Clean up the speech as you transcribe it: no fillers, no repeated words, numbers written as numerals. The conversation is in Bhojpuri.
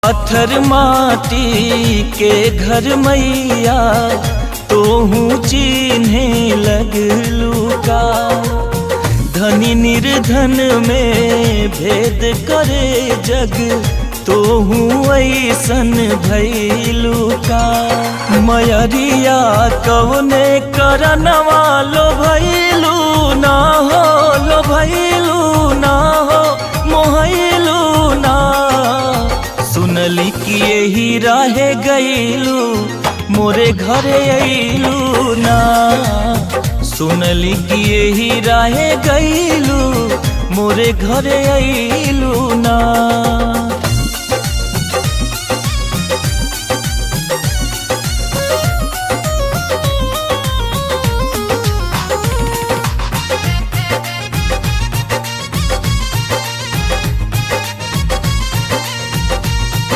पत्थर माटी के घर मैया तोहू चिन्हे लगलू का। धनी निर्धन में भेद करे जग तोहू ऐसन भैलू का। मयरिया कवने करनवा लो भैलू ना हो, लो भैलू ना हो, मोहलू ना। सुनली कि यही राहे गईलू मोरे घरे अइलू ना। सुनली कि यही राहे गईलू मोरे घरे अइलू ना।